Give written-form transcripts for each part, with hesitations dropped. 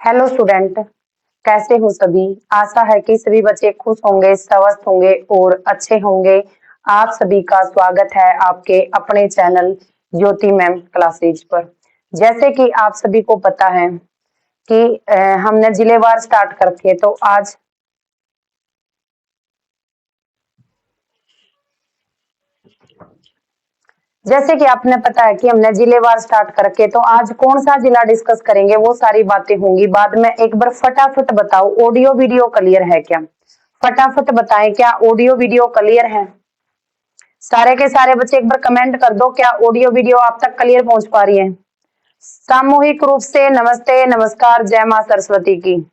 Hello student, कैसे हो सभी। आशा है कि सभी बच्चे खुश होंगे, स्वस्थ होंगे और अच्छे होंगे। आप सभी का स्वागत है आपके अपने चैनल ज्योति मैम क्लासेज पर। जैसे कि आप सभी को पता है कि हमने जिलेवार स्टार्ट करके तो आज जैसे कि आपने पता है कि हमने जिलेवार स्टार्ट करके तो आज कौन सा जिला डिस्कस करेंगे वो सारी बातें होंगी बाद में। एक बार फटाफट बताओ, ऑडियो वीडियो क्लियर है क्या? फटाफट बताएं, क्या ऑडियो वीडियो क्लियर है? सारे के सारे बच्चे एक बार कमेंट कर दो, क्या ऑडियो वीडियो आप तक क्लियर पहुंच पा रही है? सामूहिक रूप से नमस्ते, नमस्कार, जय मां सरस्वती की।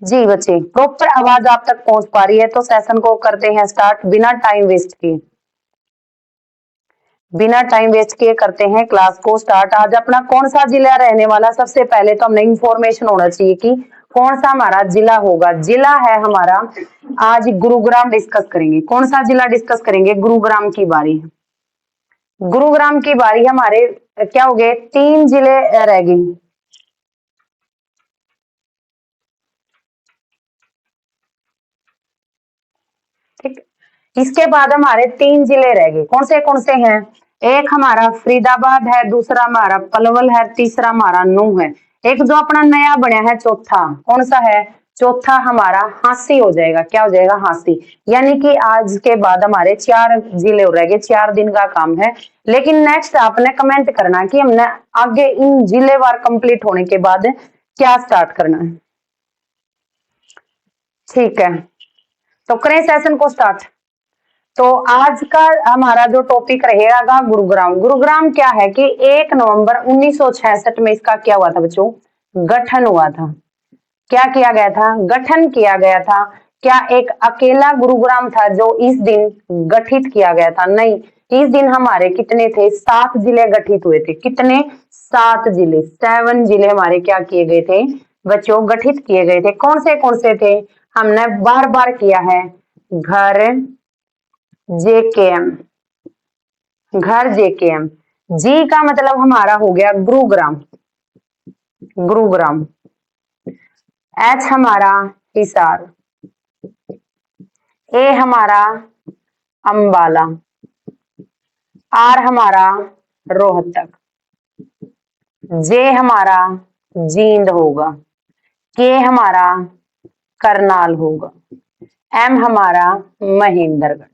जी बच्चे, प्रॉपर आवाज आप तक पहुंच पा रही है तो सेशन को करते हैं स्टार्ट बिना टाइम वेस्ट किए। बिना टाइम वेस्ट किए करते हैं क्लास को स्टार्ट। आज अपना कौन सा जिला रहने वाला, सबसे पहले तो हमें इंफॉर्मेशन होना चाहिए कि कौन सा हमारा जिला होगा। जिला है हमारा, आज गुरुग्राम डिस्कस करेंगे। कौन सा जिला डिस्कस करेंगे? गुरुग्राम की बारी। गुरुग्राम की बारी हमारे क्या हो गए? 3 जिले रह गए। ठीक, इसके बाद हमारे 3 जिले रह गए। कौन से हैं? एक हमारा फरीदाबाद है, दूसरा हमारा पलवल है, तीसरा हमारा नूह है। एक जो अपना नया बनया है चौथा, कौन सा है? चौथा हमारा हांसी हो जाएगा। क्या हो जाएगा? हांसी। यानी कि आज के बाद हमारे 4 जिले हो रह गए। 4 दिन का काम है। लेकिन नेक्स्ट आपने कमेंट करना कि हमने आगे इन जिलेवार कंप्लीट होने के बाद क्या स्टार्ट करना है। ठीक है, तो करें सेशन को स्टार्ट। तो आज का हमारा जो टॉपिक रहेगा गुरुग्राम। गुरुग्राम क्या है कि 1 नवंबर 1966 में इसका क्या हुआ था बच्चों? गठन हुआ था। क्या किया गया था? गठन किया गया था। क्या एक अकेला गुरुग्राम था जो इस दिन गठित किया गया था? नहीं, इस दिन हमारे कितने थे? 7 जिले गठित हुए थे। कितने? 7 जिले, 7 जिले हमारे क्या किए गए थे बच्चों? गठित किए गए थे। कौन से थे? हमने बार बार किया है। घर, जेकेएम, घर जेकेएम। जी का मतलब हमारा हो गया गुरुग्राम, गुरुग्राम। एच हमारा हिसार, ए हमारा अंबाला, आर हमारा रोहतक, जे हमारा जींद होगा, के हमारा करनाल होगा, एम हमारा महेंद्रगढ़,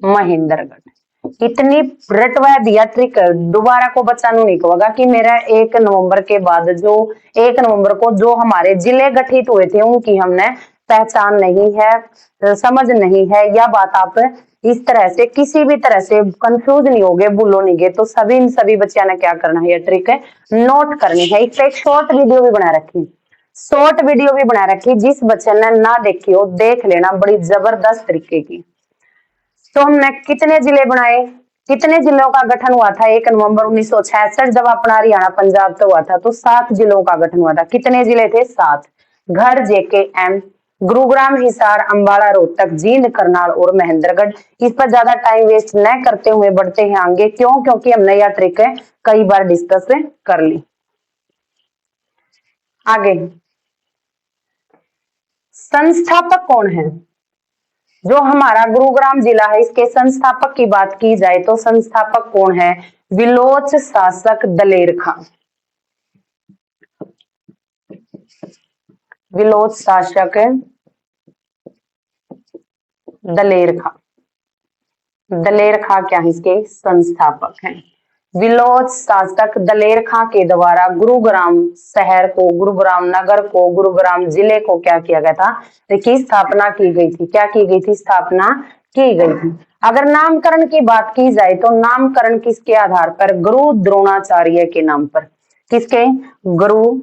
महेंद्रगढ़। इतनी रटवा दिया ट्रिक, दोबारा को बच्चा नहीं कहेगा कि मेरा 1 नवंबर के बाद जो 1 नवंबर को जो हमारे जिले गठित हुए थे उनकी हमने पहचान नहीं है, समझ नहीं है। यह बात आप इस तरह से किसी भी तरह से कंफ्यूज नहीं होगे, भूलो नहीं गए। तो सभी बच्चों ने क्या करना है? ये ट्रिक है नोट करनी है। इस पर एक शॉर्ट वीडियो भी बना रखी, शॉर्ट वीडियो भी बना रखी। जिस बच्चे ने ना देखी हो देख लेना, बड़ी जबरदस्त तरीके की। तो हमने कितने जिले बनाए? कितने जिलों का गठन हुआ था 1 नवंबर 1966 जब अपना हरियाणा पंजाब तो हुआ था? तो 7 जिलों का गठन हुआ था। कितने जिले थे? 7। घर, जेके, एम, गुरुग्राम, हिसार, अंबाला, रोहतक, जींद, करनाल और महेंद्रगढ़। इस पर ज्यादा टाइम वेस्ट न करते हुए बढ़ते हैं आगे। क्यों? क्योंकि हमने यह ट्रिक कई बार डिस्कस कर ली। आगे, संस्थापक कौन है? जो हमारा गुरुग्राम जिला है इसके संस्थापक की बात की जाए तो संस्थापक कौन है? विलोच शासक दलेर खां, विलोच शासक दलेर खां। दलेर खां क्या है? इसके संस्थापक हैं। विलोच शासक दलेर खां के द्वारा गुरुग्राम शहर को, गुरुग्राम नगर को, गुरुग्राम जिले को क्या किया गया था? की स्थापना की गई थी। क्या की गई थी? स्थापना की गई थी। अगर नामकरण की बात की जाए तो नामकरण किसके आधार पर? गुरु द्रोणाचार्य के नाम पर। किसके? गुरु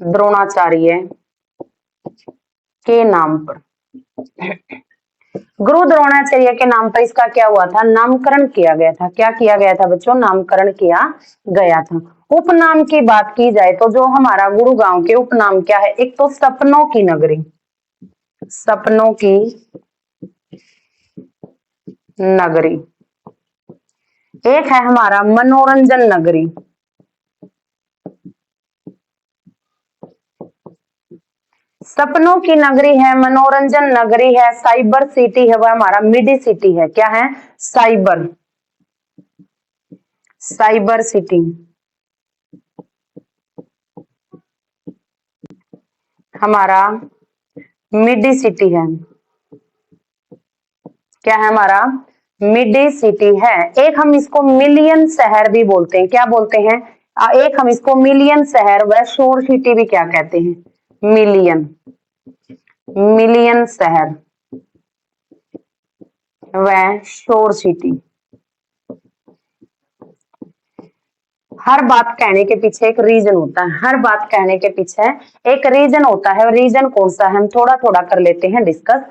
द्रोणाचार्य के नाम पर। गुरु द्रोणाचार्य के नाम पर इसका क्या हुआ था, नामकरण किया गया था। क्या किया गया था बच्चों, नामकरण किया गया था। उपनाम की बात की जाए तो जो हमारा गुरुगांव के उपनाम क्या है, एक तो सपनों की नगरी, सपनों की नगरी, एक है हमारा मनोरंजन नगरी, सपनों की नगरी है, मनोरंजन नगरी है, साइबर सिटी है, वह हमारा मिडी सिटी है। क्या है, साइबर, साइबर सिटी हमारा मिडी सिटी है। क्या है हमारा, मिडी सिटी है। एक हम इसको मिलियन शहर भी बोलते हैं, क्या बोलते हैं, एक हम इसको मिलियन शहर व शोर सिटी भी क्या कहते हैं, मिलियन, मिलियन शहर व शोर सिटी। हर बात कहने के पीछे एक रीजन होता है, हर बात कहने के पीछे एक रीजन होता है। रीजन कौन सा है, हम थोड़ा थोड़ा कर लेते हैं डिस्कस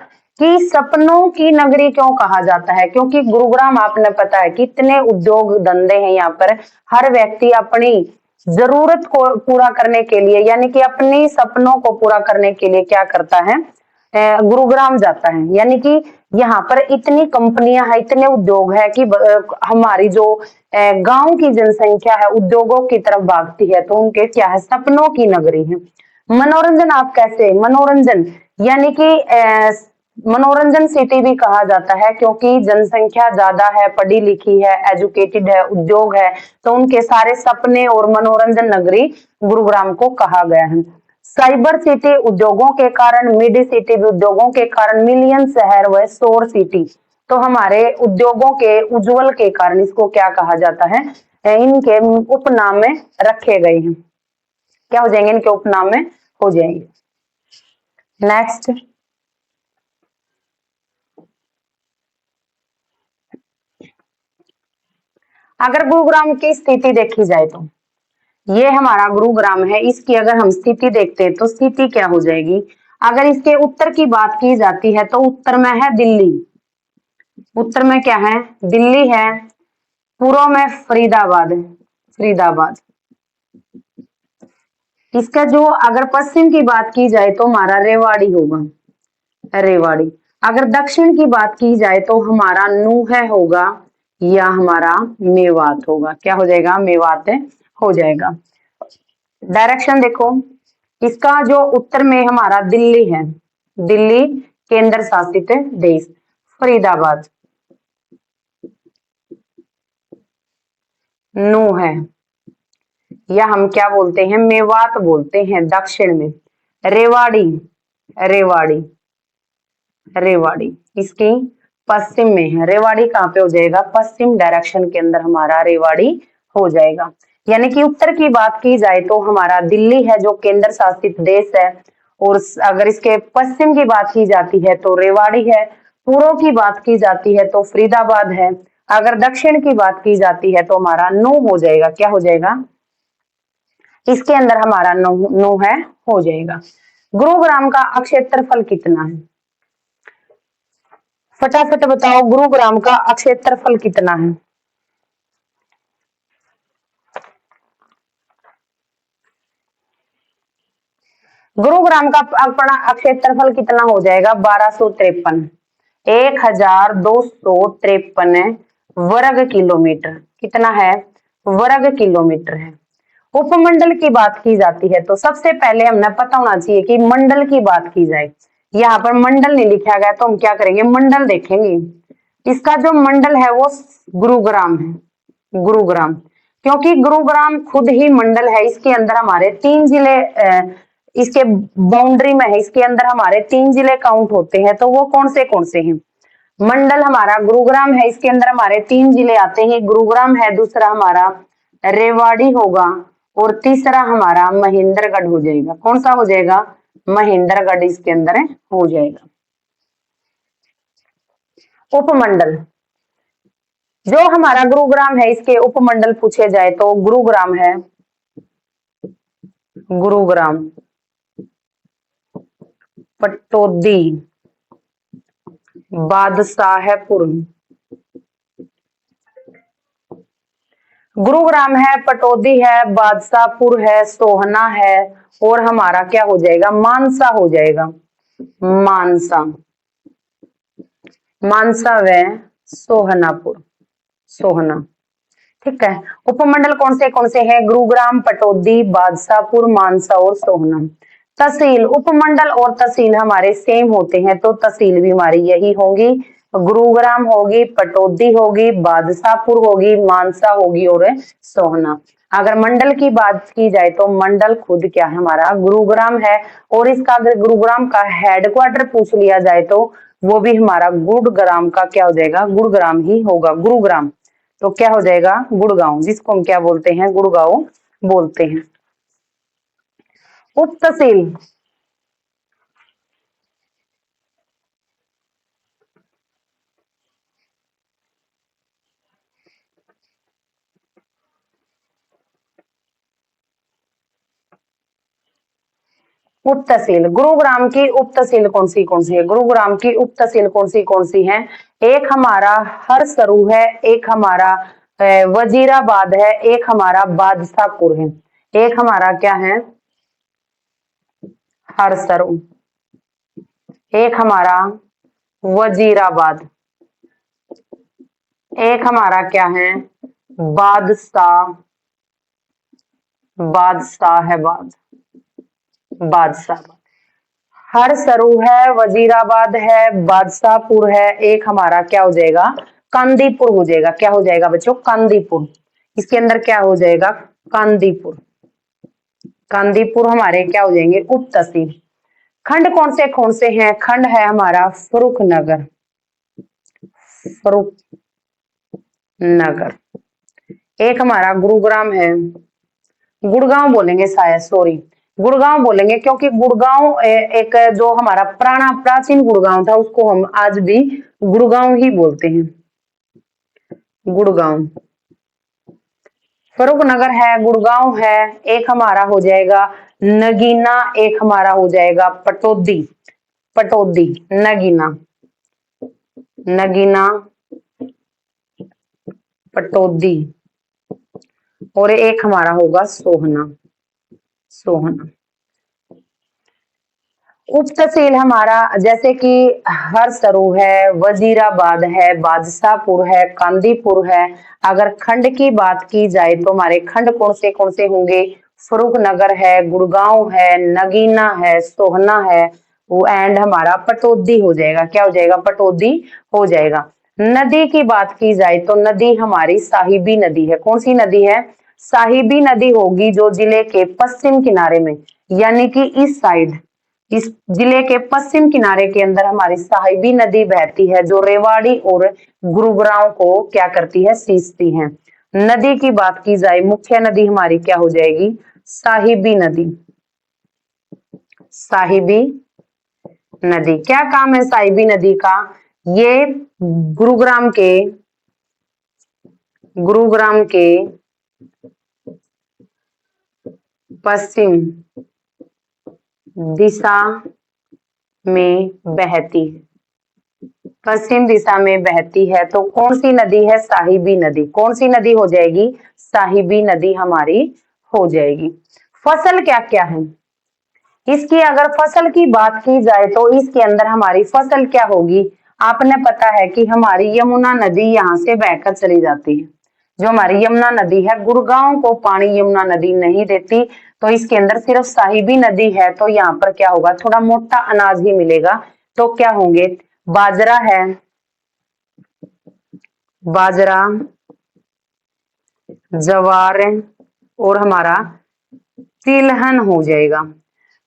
कि सपनों की नगरी क्यों कहा जाता है। क्योंकि गुरुग्राम आपने पता है कितने उद्योग धंधे हैं यहाँ पर, हर व्यक्ति अपनी जरूरत को पूरा करने के लिए, यानी कि अपनी सपनों को पूरा करने के लिए क्या करता है, गुरुग्राम जाता है। यानी कि यहाँ पर इतनी कंपनियां हैं, इतने उद्योग है कि हमारी जो गांव की जनसंख्या है उद्योगों की तरफ भागती है, तो उनके क्या है, सपनों की नगरी है। मनोरंजन आप कैसे, मनोरंजन यानी कि मनोरंजन सिटी भी कहा जाता है, क्योंकि जनसंख्या ज्यादा है, पढ़ी लिखी है, एजुकेटेड है, उद्योग है, तो उनके सारे सपने और मनोरंजन नगरी गुरुग्राम को कहा गया है। साइबर सिटी उद्योगों के कारण, मिडी सिटी भी उद्योगों के कारण, मिलियन शहर व शोर सिटी तो हमारे उद्योगों के उज्जवल के कारण इसको क्या कहा जाता है, इनके उपनाम में रखे गए हैं। क्या हो जाएंगे, इनके उपनाम में हो जाएंगे। नेक्स्ट, अगर गुरुग्राम की स्थिति देखी जाए तो ये हमारा गुरुग्राम है, इसकी अगर हम स्थिति देखते हैं तो स्थिति क्या हो जाएगी। अगर इसके उत्तर की बात की जाती है तो उत्तर में है दिल्ली, उत्तर में क्या है, दिल्ली है। पूर्व में फरीदाबाद, फरीदाबाद। इसका जो अगर पश्चिम की बात की जाए तो हमारा रेवाड़ी होगा, रेवाड़ी। अगर दक्षिण की बात की जाए तो हमारा नूह होगा या हमारा मेवात होगा। क्या हो जाएगा, मेवात हो जाएगा। डायरेक्शन देखो, इसका जो उत्तर में हमारा दिल्ली है, दिल्ली केंद्र शासित देश, फरीदाबाद नूह है, या हम क्या बोलते हैं, मेवात बोलते हैं दक्षिण में। रेवाड़ी, रेवाड़ी, रेवाड़ी इसकी पश्चिम में है। रेवाड़ी कहाँ पे हो जाएगा, पश्चिम डायरेक्शन के अंदर हमारा रेवाड़ी हो जाएगा। यानी कि उत्तर की बात की जाए तो हमारा दिल्ली है जो केंद्र शासित देश है, और अगर इसके पश्चिम की बात की जाती है तो रेवाड़ी है, पूर्व की बात की जाती है तो फरीदाबाद है, अगर दक्षिण की बात की जाती है तो हमारा नूह हो जाएगा। क्या हो जाएगा, इसके अंदर हमारा नूह है हो जाएगा। गुरुग्राम का क्षेत्रफल कितना है, फटाफट बताओ, गुरुग्राम का क्षेत्रफल कितना है। गुरुग्राम का अपना क्षेत्रफल कितना हो जाएगा, 1253, 1253 वर्ग किलोमीटर। कितना है, वर्ग किलोमीटर है। उपमंडल की बात की जाती है तो सबसे पहले हमने पता होना चाहिए कि मंडल की बात की जाए। यहाँ पर मंडल नहीं लिखा गया तो हम क्या करेंगे, मंडल देखेंगे। इसका जो मंडल है वो गुरुग्राम है, गुरुग्राम। क्योंकि गुरुग्राम खुद ही मंडल है, इसके अंदर हमारे 3 जिले इसके बाउंड्री में है, इसके अंदर हमारे 3 जिले काउंट होते हैं, तो वो कौन से हैं। मंडल हमारा गुरुग्राम है, इसके अंदर हमारे 3 जिले आते हैं, गुरुग्राम है, दूसरा हमारा रेवाड़ी होगा, और तीसरा हमारा महेंद्रगढ़ हो जाएगा। कौन सा हो जाएगा, महेंद्रगढ़ इसके अंदर हो जाएगा। उपमंडल, जो हमारा गुरुग्राम है इसके उपमंडल पूछे जाए तो गुरुग्राम है, गुरुग्राम, पटौदी, बादशाहपुर। गुरुग्राम है, पटौदी है, बादशाहपुर है, सोहना है, और हमारा क्या हो जाएगा, मानसा हो जाएगा। मानसा, मानसा व सोहनापुर, सोहना। ठीक है। उपमंडल कौन से हैं, गुरुग्राम, पटौदी, बादशाहपुर, मानसा और सोहना। तहसील, उपमंडल और तहसील हमारे सेम होते हैं, तो तहसील भी हमारी यही होगी, गुरुग्राम होगी, पटौदी होगी, बादशाहपुर होगी, मानसा होगी और सोहना। अगर मंडल की बात की जाए तो मंडल खुद क्या है, हमारा गुरुग्राम है। और इसका अगर गुरुग्राम का हेडक्वार्टर पूछ लिया जाए तो वो भी हमारा गुड़ग्राम का क्या हो जाएगा, गुड़ग्राम ही होगा, गुरुग्राम। तो क्या हो जाएगा, गुड़गांव, जिसको हम क्या बोलते हैं, गुड़गांव बोलते हैं। उप तहसील, उप तहसील, गुरुग्राम की उप तहसील कौन सी है, गुरुग्राम की उप तहसील कौन सी है, एक हमारा हरसरू है, एक हमारा वजीराबाद है, एक हमारा बादशाहपुर है। एक हमारा क्या है, हरसरू, एक हमारा वजीराबाद, एक हमारा क्या है, बादशाह, बादशाहबाद, बादशाह। हरसरू है, वजीराबाद है, बादशाहपुर है, एक हमारा क्या हो जाएगा, कांदीपुर हो जाएगा। क्या हो जाएगा बच्चों, कांदीपुर। इसके अंदर क्या हो जाएगा, कांदीपुर। कांदीपुर हमारे क्या हो जाएंगे, उप तहसील। खंड कौन से हैं, खंड है हमारा फर्रुखनगर, फर्रुखनगर। एक हमारा गुरुग्राम है, गुड़गांव बोलेंगे शायद, सॉरी, गुड़गांव बोलेंगे, क्योंकि गुड़गांव एक जो हमारा प्राचीन गुड़गांव था उसको हम आज भी गुड़गांव ही बोलते हैं, गुड़गांव। फर्रुखनगर है, गुड़गांव है, एक हमारा हो जाएगा नगीना, एक हमारा हो जाएगा पटौदी, पटौदी, नगीना, नगीना, पटौदी, और एक हमारा होगा सोहना, सोहना। उप तहसील हमारा जैसे कि हरसरू है, वजीराबाद है, बादशाहपुर है, कांदीपुर है। अगर खंड की बात की जाए तो हमारे खंड कौन से होंगे, फर्रुखनगर है, गुड़गांव है, नगीना है, सोहना है, वो एंड हमारा पटौदी हो जाएगा। क्या हो जाएगा, पटौदी हो जाएगा। नदी की बात की जाए तो नदी हमारी साहिबी नदी है। कौन सी नदी है, साहिबी नदी होगी, जो जिले के पश्चिम किनारे में, यानी कि इस साइड, इस जिले के पश्चिम किनारे के अंदर हमारी साहिबी नदी बहती है, जो रेवाड़ी और गुरुग्राम को क्या करती है, सींचती है। नदी की बात की जाए, मुख्य नदी हमारी क्या हो जाएगी, साहिबी नदी, साहिबी नदी। क्या काम है साहिबी नदी का, ये गुरुग्राम के, गुरुग्राम के पश्चिम दिशा में बहती है, पश्चिम दिशा में बहती है। तो कौन सी नदी है, साहिबी नदी। कौन सी नदी हो जाएगी, साहिबी नदी हमारी हो जाएगी। फसल क्या क्या है इसकी, अगर फसल की बात की जाए तो इसके अंदर हमारी फसल क्या होगी, आपने पता है कि हमारी यमुना नदी यहाँ से बहकर चली जाती है। जो हमारी यमुना नदी है, गुड़गांव को पानी यमुना नदी नहीं देती, तो इसके अंदर सिर्फ साहिबी नदी है। तो यहाँ पर क्या होगा, थोड़ा मोटा अनाज ही मिलेगा। तो क्या होंगे, बाजरा है, बाजरा, जवार, और हमारा तिलहन हो जाएगा।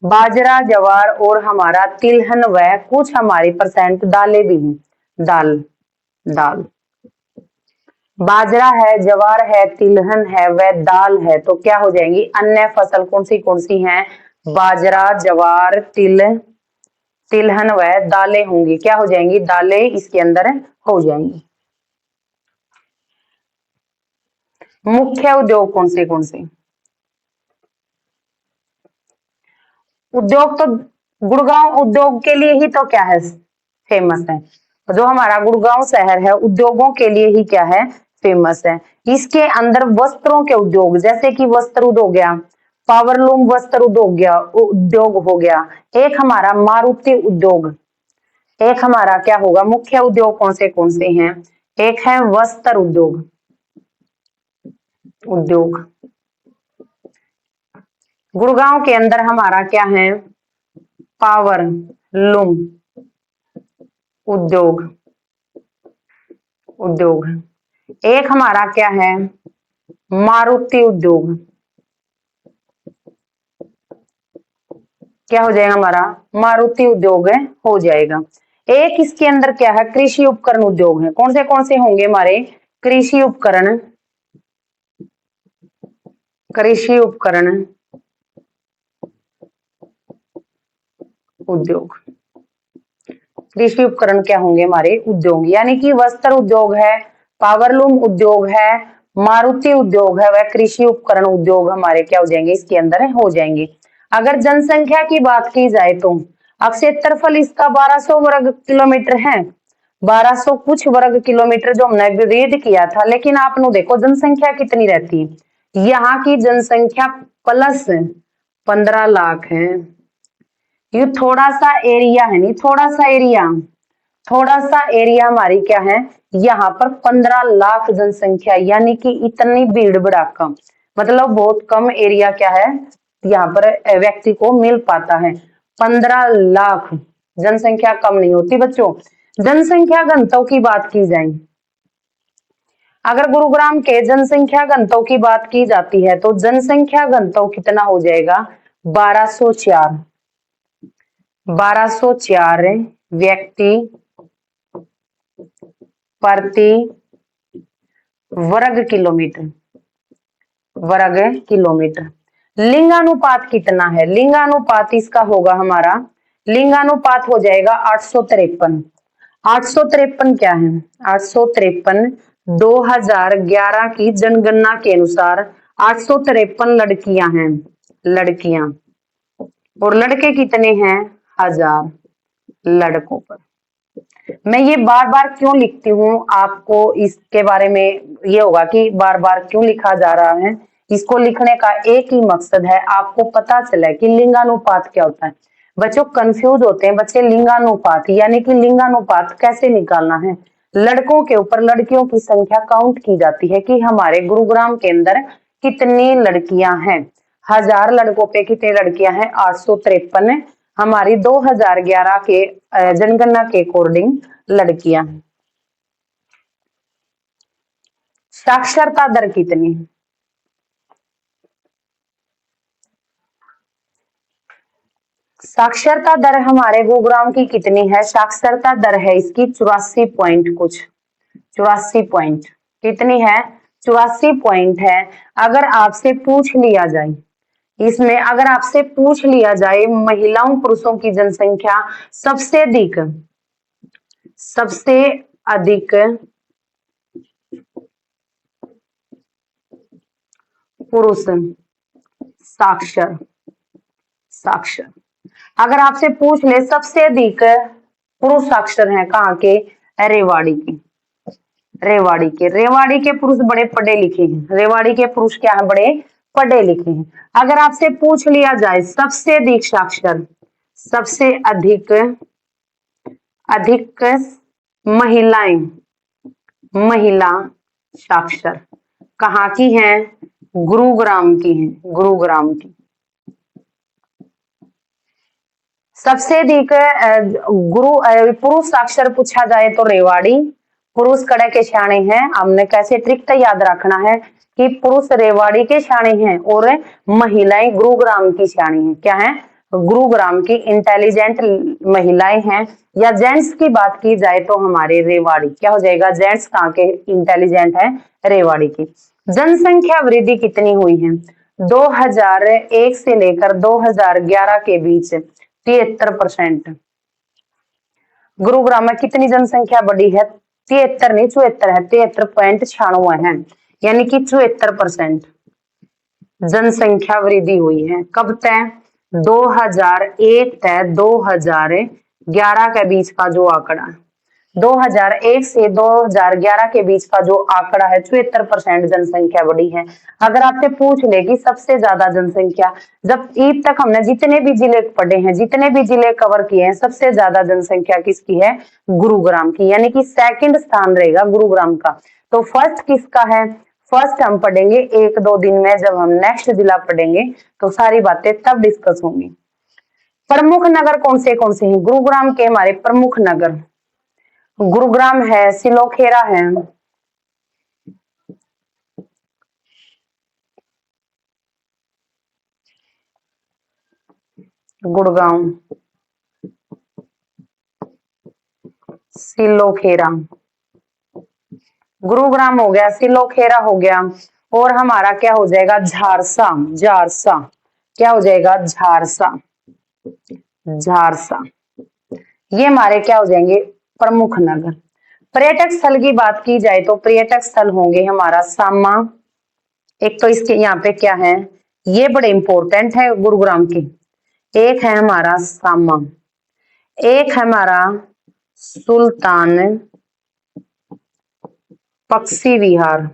बाजरा, जवार और हमारा तिलहन, व कुछ हमारी परसेंट दालें भी हैं, दाल, दाल। बाजरा है, जवार है, तिलहन है, व दाल है। तो क्या हो जाएंगी, अन्य फसल कौन सी हैं, बाजरा, जवार, तिलहन व दालें होंगी। क्या हो जाएंगी, दालें इसके अंदर हो जाएंगी। मुख्य उद्योग कौन से, उद्योग तो गुड़गांव उद्योग के लिए ही तो क्या है, फेमस है। जो हमारा गुड़गांव शहर है उद्योगों के लिए ही क्या है, फेमस है। इसके अंदर वस्त्रों के उद्योग, जैसे कि वस्त्र उद्योग हो गया, पावरलूम वस्त्र उद्योग हो गया, एक हमारा मारुति उद्योग, एक हमारा क्या होगा, मुख्य उद्योग कौन से हैं, एक है वस्त्र उद्योग, गुड़गांव के अंदर हमारा क्या है, पावर लूम उद्योग, एक हमारा क्या है, मारुति उद्योग, क्या हो जाएगा हमारा, मारुति उद्योग है, हो जाएगा। एक इसके अंदर क्या है, कृषि उपकरण उद्योग है। कौन से होंगे हमारे, कृषि उपकरण उद्योग, कृषि उपकरण क्या होंगे हमारे, उद्योग, यानी कि वस्त्र उद्योग है, पावरलूम उद्योग है, मारुति उद्योग है, वह कृषि उपकरण उद्योग हमारे क्या हो जाएंगे, इसके अंदर हो जाएंगे। अगर जनसंख्या की बात की जाए तो अब क्षेत्रफल इसका 1200 वर्ग किलोमीटर है, 1200 कुछ वर्ग किलोमीटर जो हमने रीड किया था, लेकिन आपने देखो जनसंख्या कितनी रहती है, यहाँ की जनसंख्या प्लस 15 लाख है। ये थोड़ा सा एरिया है, नहीं थोड़ा सा एरिया हमारी क्या है, यहाँ पर 15 लाख जनसंख्या, यानी कि इतनी भीड़ भड़ाका, मतलब बहुत कम एरिया क्या है, यहाँ पर व्यक्ति को मिल पाता है। 15 लाख जनसंख्या कम नहीं होती बच्चों। जनसंख्या घनत्व की बात की जाए, अगर गुरुग्राम के जनसंख्या घनत्व की बात की जाती है तो जनसंख्या घनत्व कितना हो जाएगा, 1204 व्यक्ति प्रति वर्ग किलोमीटर। लिंगानुपात कितना है, लिंगानुपात इसका होगा हमारा, लिंगानुपात हो जाएगा 853। 853 क्या है, 853 2011 की जनगणना के अनुसार 853 लड़कियां हैं, और लड़के कितने हैं, 1000 लड़कों पर। मैं ये बार बार क्यों लिखती हूँ, आपको इसके बारे में ये होगा कि बार बार क्यों लिखा जा रहा है। इसको लिखने का एक ही मकसद है, आपको पता चले कि लिंगानुपात क्या होता है। बच्चों कंफ्यूज होते हैं बच्चे, लिंगानुपात यानी कि लिंगानुपात कैसे निकालना है। लड़कों के ऊपर लड़कियों की संख्या काउंट की जाती है कि हमारे गुरुग्राम के अंदर कितनी लड़कियां हैं, 1000 लड़कों पे कितनी लड़कियां हैं, 853 हमारी 2011 के जनगणना के अकॉर्डिंग लड़कियां। साक्षरता दर कितनी, साक्षरता दर हमारे गुरुग्राम की कितनी है, साक्षरता दर है इसकी 84 पॉइंट कुछ, 84 पॉइंट कितनी है, 84 पॉइंट है। अगर आपसे पूछ लिया जाए, इसमें अगर आपसे पूछ लिया जाए महिलाओं पुरुषों की जनसंख्या, सबसे अधिक पुरुष साक्षर, अगर आपसे पूछ ले सबसे अधिक पुरुष साक्षर हैं कहाँ के, रेवाड़ी के पुरुष बड़े पढ़े लिखे हैं, रेवाड़ी के पुरुष क्या है, बड़े पढ़े लिखे हैं। अगर आपसे पूछ लिया जाए सबसे अधिक साक्षर, सबसे अधिक महिला साक्षर कहाँ की हैं, गुरुग्राम की हैं, सबसे अधिक पुरुष साक्षर पूछा जाए तो रेवाड़ी, पुरुष कड़े के शाणे हैं। हमने कैसे ट्रिक याद रखना है कि पुरुष रेवाड़ी के शाणे हैं और महिलाएं गुरुग्राम की शाणी हैं, क्या है, गुरुग्राम की इंटेलिजेंट महिलाएं हैं। या जेंट्स की बात की जाए तो हमारे रेवाड़ी क्या हो जाएगा, जेंट्स कहाँ के इंटेलिजेंट है, रेवाड़ी की। जनसंख्या वृद्धि कितनी हुई है, 2001 से लेकर 2011 के बीच 73%। गुरुग्राम में कितनी जनसंख्या बढ़ी है, 73 नहीं 74 है, 73.96 है, यानी कि 74% जनसंख्या वृद्धि हुई है। कब तय, 2001 तय 2011 के बीच का जो आंकड़ा है, 2001 से 2011 के बीच का जो आंकड़ा है 74% जनसंख्या बढ़ी है। अगर आपसे पूछ ले कि सबसे ज्यादा जनसंख्या, जब ईद तक हमने जितने भी जिले पढ़े हैं, जितने भी जिले कवर किए हैं, सबसे ज्यादा जनसंख्या किसकी है? गुरुग्राम की, यानी कि सेकंड स्थान रहेगा गुरुग्राम का। तो फर्स्ट किसका है? फर्स्ट हम पढ़ेंगे 1-2 दिन में, जब हम नेक्स्ट जिला पढ़ेंगे तो सारी बातें तब डिस्कस होंगी। प्रमुख नगर कौन से हैं गुरुग्राम के? हमारे प्रमुख नगर गुरुग्राम है, सिलोखेरा है, गुड़गांव, सिलोखेरा, गुरुग्राम हो गया, सिलोखेरा हो गया, और हमारा क्या हो जाएगा? झारसा। झारसा क्या हो जाएगा? झारसा। झारसा, ये हमारे क्या हो जाएंगे? प्रमुख नगर। पर्यटक स्थल की बात की जाए तो पर्यटक स्थल होंगे हमारा सामा। एक तो इसके यहाँ पे क्या है, ये बड़े इंपॉर्टेंट है गुरुग्राम की। एक है हमारा सामा, एक है हमारा सुल्तान पक्षी विहार।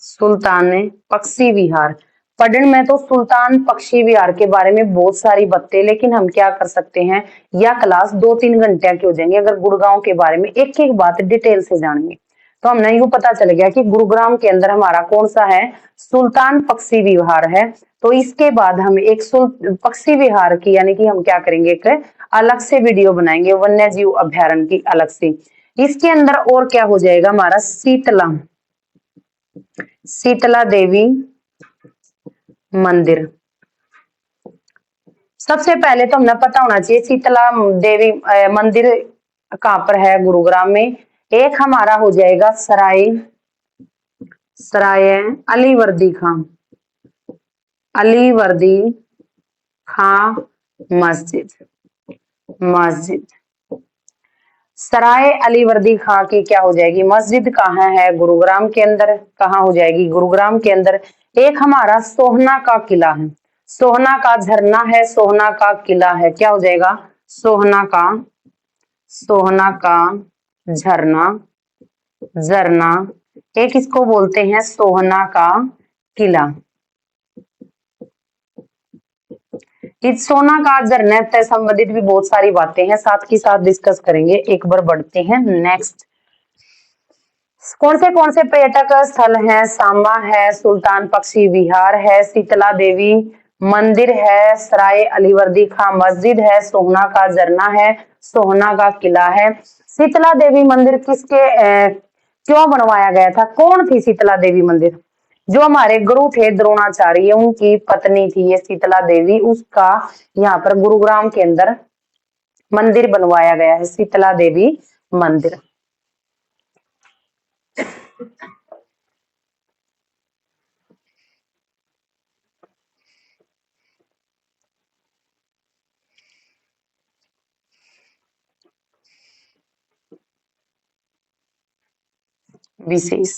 सुल्तान पक्षी विहार पढ़ने में तो सुल्तान पक्षी विहार के बारे में बहुत सारी बातें, लेकिन हम क्या कर सकते हैं, या क्लास 2-3 घंटे की हो जाएंगे अगर गुड़गांव के बारे में एक एक बात डिटेल से जानेंगे। तो हमने यूं पता चल गया कि गुरुग्राम के अंदर हमारा कौन सा है? सुल्तान पक्षी विहार है। तो इसके बाद हम एक पक्षी विहार की, यानी कि हम क्या करेंगे, एक अलग से वीडियो बनाएंगे वन्य जीव अभ्यारण्य की अलग से। इसके अंदर और क्या हो जाएगा हमारा? शीतला, शीतला देवी मंदिर। सबसे पहले तो हमें पता होना चाहिए शीतला देवी मंदिर कहाँ पर है गुरुग्राम में। एक हमारा हो जाएगा सराय, सराय अलीवर्दी खां, अलीवर्दी खां मस्जिद। मस्जिद सराय अलीवर्दी खां की क्या हो जाएगी? मस्जिद कहाँ है? गुरुग्राम के अंदर। कहाँ हो जाएगी? गुरुग्राम के अंदर। एक हमारा सोहना का किला है, सोहना का झरना है, सोहना का किला है, क्या हो जाएगा? सोहना का, सोहना का झरना, झरना। एक इसको बोलते हैं सोहना का किला। इस सोना का झरना से संबंधित भी बहुत सारी बातें हैं, साथ ही साथ डिस्कस करेंगे। एक बार बढ़ते हैं नेक्स्ट। कौन से पर्यटक स्थल हैं? सांबा है, सुल्तान पक्षी विहार है, शीतला देवी मंदिर है, सराय अलीवर्दी खां मस्जिद है, सोहना का झरना है, सोहना का किला है। शीतला देवी मंदिर किसके क्यों बनवाया गया था? कौन थी शीतला देवी मंदिर? जो हमारे गुरु थे द्रोणाचार्य, उनकी पत्नी थी ये शीतला देवी, उसका यहाँ पर गुरुग्राम के अंदर मंदिर बनवाया गया है, शीतला देवी मंदिर। विशेष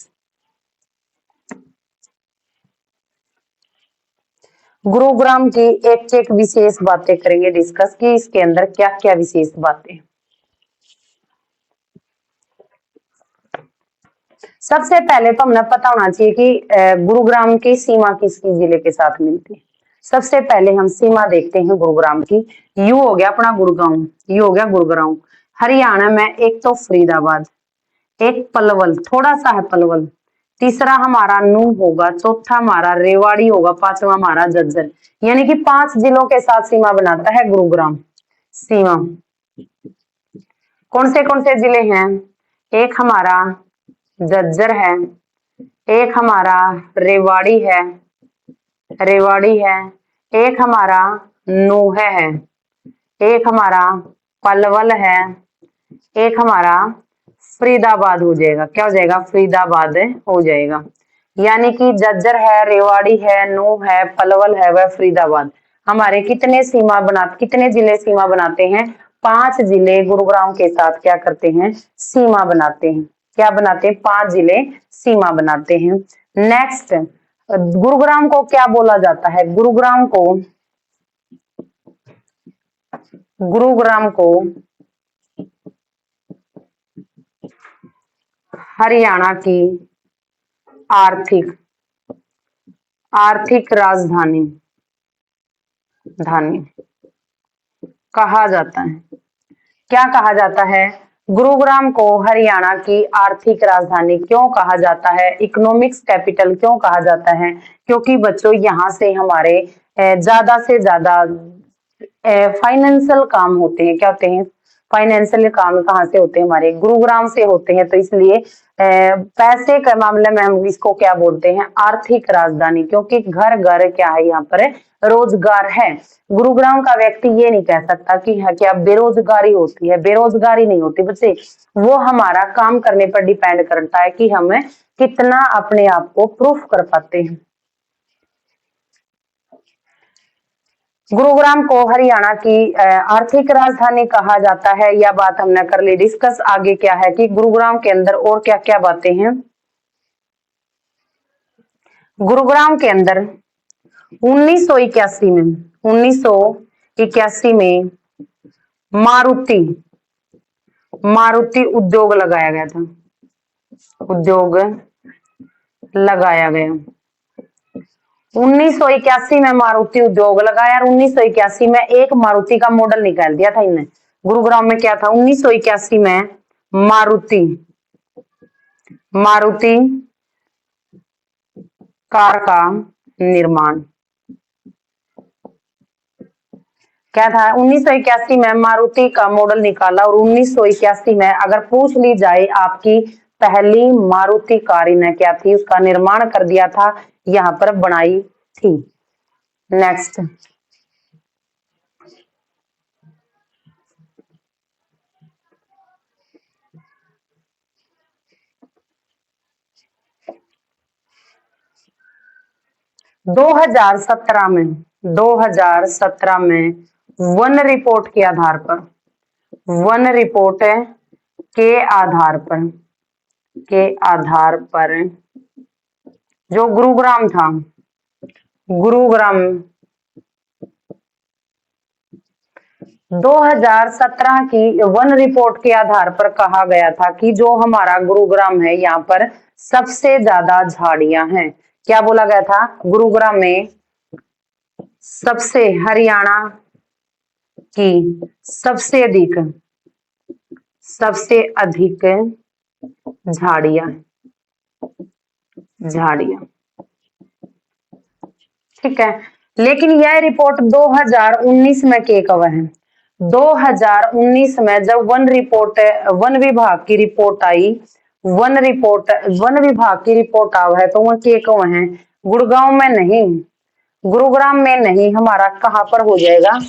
गुरुग्राम की एक एक विशेष बातें करेंगे डिस्कस की, इसके अंदर क्या क्या विशेष बातें। सबसे पहले तो हमें पता होना चाहिए कि गुरुग्राम की सीमा किसकी जिले के साथ मिलती है। सबसे पहले हम सीमा देखते हैं गुरुग्राम की। यू हो गया अपना गुड़गांव, यू हो गया गुरुग्राम। हरियाणा में एक तो फरीदाबाद, एक पलवल, थोड़ा सा है पलवल, तीसरा हमारा नूह होगा, चौथा हमारा रेवाड़ी होगा, पांचवा हमारा झज्जर। यानी कि 5 जिलों के साथ सीमा बनाता है गुरुग्राम। सीमा कौन से जिले हैं? एक हमारा झज्जर है, एक हमारा रेवाड़ी है, रेवाड़ी है, एक हमारा नूह है, एक हमारा पलवल है, एक हमारा फरीदाबाद हो जाएगा। क्या हो जाएगा? फरीदाबाद हो जाएगा। यानी कि झज्जर है, रेवाड़ी है, नूह है, पलवल है, वह फरीदाबाद। हमारे कितने जिले सीमा बनाते हैं? 5 जिले गुरुग्राम के साथ क्या करते हैं? सीमा बनाते हैं। क्या बनाते हैं? 5 जिले सीमा बनाते हैं। नेक्स्ट, गुरुग्राम को क्या बोला जाता है? गुरुग्राम को, गुरुग्राम को हरियाणा की आर्थिक आर्थिक राजधानी धानी कहा जाता है। क्या कहा जाता है? गुरुग्राम को हरियाणा की आर्थिक राजधानी क्यों कहा जाता है? इकोनॉमिक्स कैपिटल क्यों कहा जाता है? क्योंकि बच्चों यहाँ से हमारे ज्यादा से ज्यादा फाइनेंशियल काम होते हैं। क्या होते हैं? फाइनेंशियल काम कहाँ से होते हैं? हमारे गुरुग्राम से होते हैं। तो इसलिए पैसे के मामले में हम इसको क्या बोलते हैं? आर्थिक राजधानी। क्योंकि घर घर क्या है यहाँ पर? रोजगार है। गुरुग्राम का व्यक्ति ये नहीं कह सकता कि क्या बेरोजगारी होती है। बेरोजगारी नहीं होती बच्चे, वो हमारा काम करने पर डिपेंड करता है कि हम कितना अपने आप को प्रूफ कर पाते हैं। गुरुग्राम को हरियाणा की आर्थिक राजधानी कहा जाता है। यह बात हमने कर ली डिस्कस। आगे क्या है कि गुरुग्राम के अंदर और क्या क्या बातें हैं? गुरुग्राम के अंदर 1981 में मारुति मारुति उद्योग लगाया गया था। उद्योग लगाया गया 1981 में मारुति उद्योग लगाया। और 1981 में एक मारुति का मॉडल निकाल दिया था इन्हें। गुरुग्राम में क्या था? 1981 में मारुति मारुति कार का निर्माण। क्या था? 1981 में मारुति का मॉडल निकाला। और 1981 में अगर पूछ ली जाए आपकी पहली मारुति कार इन्हें क्या थी? उसका निर्माण कर दिया था, यहाँ पर बनाई थी। नेक्स्ट, दो हजार सत्रह में वन रिपोर्ट के आधार पर वन रिपोर्ट के आधार पर जो गुरुग्राम था, गुरुग्राम 2017 की वन रिपोर्ट के आधार पर कहा गया था कि जो हमारा गुरुग्राम है यहाँ पर सबसे ज्यादा झाड़ियां हैं। क्या बोला गया था? गुरुग्राम में सबसे हरियाणा की सबसे अधिक झाड़ियां। ठीक है, लेकिन यह रिपोर्ट 2019 में के कवर है। 2019 में जब वन विभाग की रिपोर्ट आई, वन विभाग की रिपोर्ट आव है तो वह के कवर है? गुड़गांव में नहीं, गुरुग्राम में नहीं, हमारा कहां पर हो जाएगा?